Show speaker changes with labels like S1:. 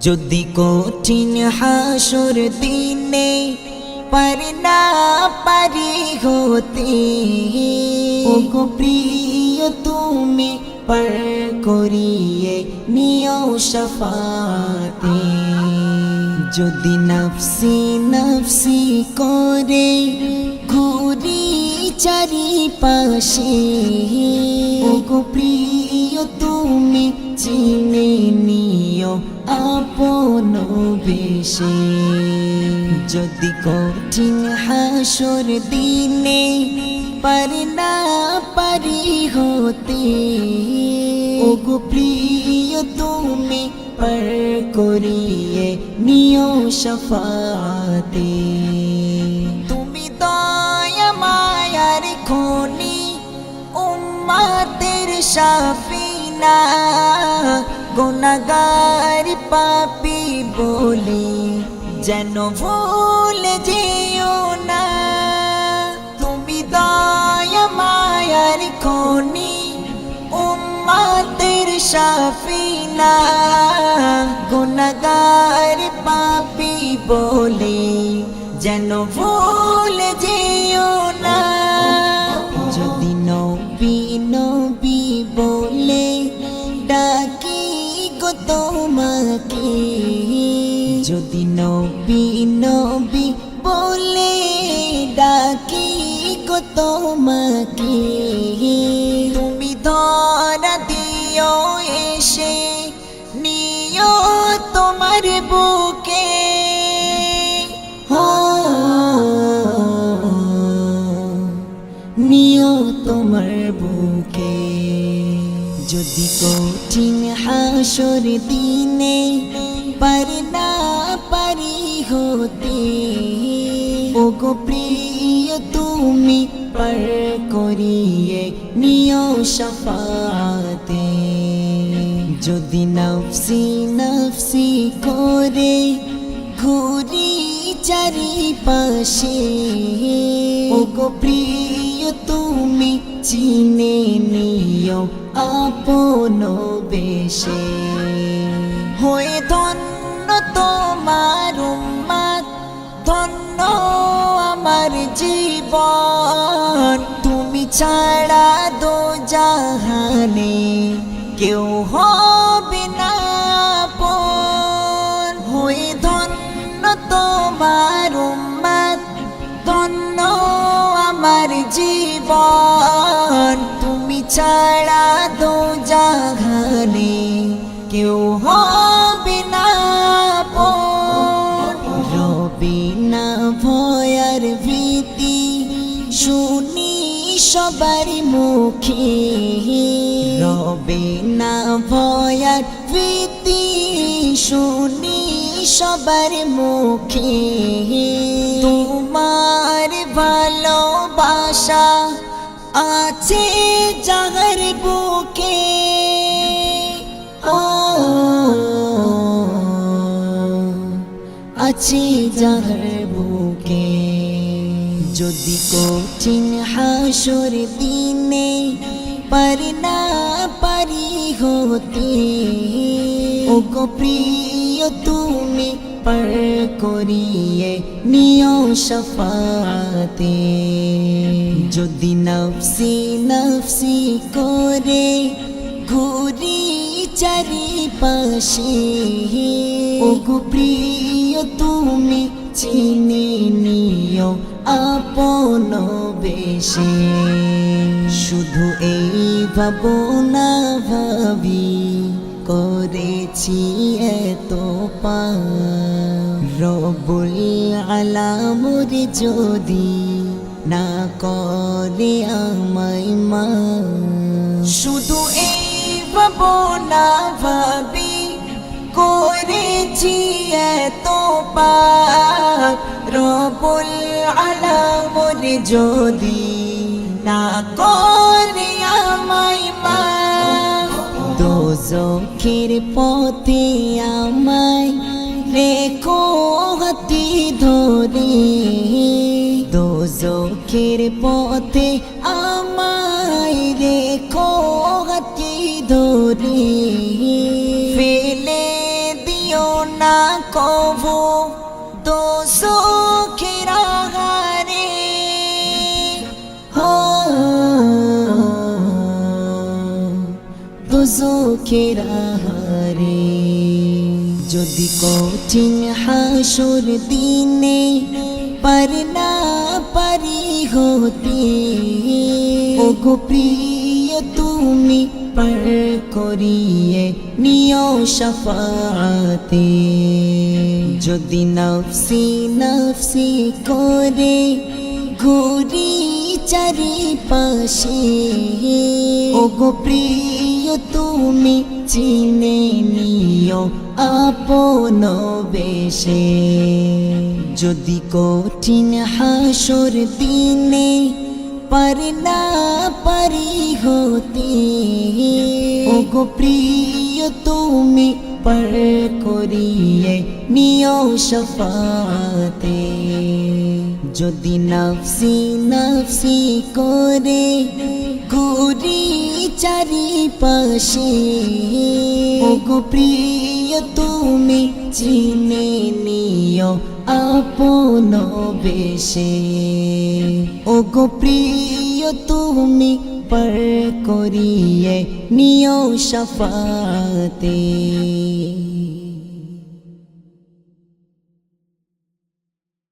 S1: যদি কঠিন হাসর দিনে পার না পারি হতে, ওগো প্রিয় তুমি পার করিয়ে নিও শাফাতে। যদি নফসি নফসি করে ঘুরি চারিপাশে, ওগো প্রিয় তুমি চিনে নিও আপন বেশে। যদি কঠিন হাসর দিনে পার না পারি হতে, ওগো প্রিয় তুমি পার করিয়ে নিও শাফাতে। তুমি দয়া মায়ার খনি উম্মতের শাফিনা, গুনাহগার পাপী বলি যেন ভুলে যেও না। তুমি দয়া মায়ার খনি উম্মতের শাফিনা, গুনাহগার পাপী বলি যেন ভুলে যেও না। যদি নবী নবী বলে ডাকি গো তোমাকে, যদি নবী নবী বলে ডাকি গো তোমাকে, তুমি ধরা দিও এসে নিও তোমার বুকে। নিও তোমার বুকে। যদি কঠিন হাসর দিনে পার না পারি হতে, ওগো প্রিয় তুমি পার করিয়ে নিও শাফাতে। যদি নফসি নফসি করে ঘুরি চারিপাশে, ওগো প্রিয় তুমি চিনে নিও আপন বেশে। হয়ে ধন্য তোমার উম্মত, ধন্য আমার জীবন। তুমি ছাড়া দো জাহানে কেউ হবে না আপন। হয়ে ধন্য তোমার উম্মত, ধন্য আমার জীবন। তুমি ছাড়া দো জাহানে কেউ হবে না আপন। রবে না ভয়ার ভীতি শুনি সবার মুখে, রবে না ভয়ার ভীতি শুনি সবার মুখে। তোমার ভালোবাসা আছে যাহার বুকে, আছে যাহার বুকে। যদি কঠিন হাসর দিনে পার না পারি হতে, ওগো প্রিয় তুমি পার করিয়ে নিও শাফাতে। যদি নফসি নফসি করে ঘুরি চারিপাশে, ওগো প্রিয় তুমি চিনে নিও আপন বেশে। শুধু এই ভাবনা ভাবি করেছি এত পাপ, রব্বুল আলামুর যদি না করে আমায় মা। শুধু এই ভাবনা ভাবি করেছি এত পাপ, রব্বুল আলামুর যদি না করে আমায় মা। দোজখের পথে আমায় রেখো হাতি ধরে, দোজখের পথে আমায় রেখো হাতি ধরে। ফেলে দিও না কভু দোজখের আহারে দোজখের আহারে যদি কঠিন হাসর দিনে পার না পারি হতে ওগো প্রিয় তুমি পার করিয়ে নিও শাফাতে যদি নফসি নফসি করে ঘুরি চারিপাশে ওগো প্রিয় তুমি চিনে নিও আপন বেশে যদি কঠিন হাসর দিনে পার না পারি হতে ওগো প্রিয় তুমি পার করিয়ে নিও শাফাতে যদি নফসি নফসি করে ঘুরি চারিপাশে ওগো প্রিয় তুমি চিনে নিও আপন বেশে ওগো প্রিয় তুমি পার করিয়ে নিও শাফাতে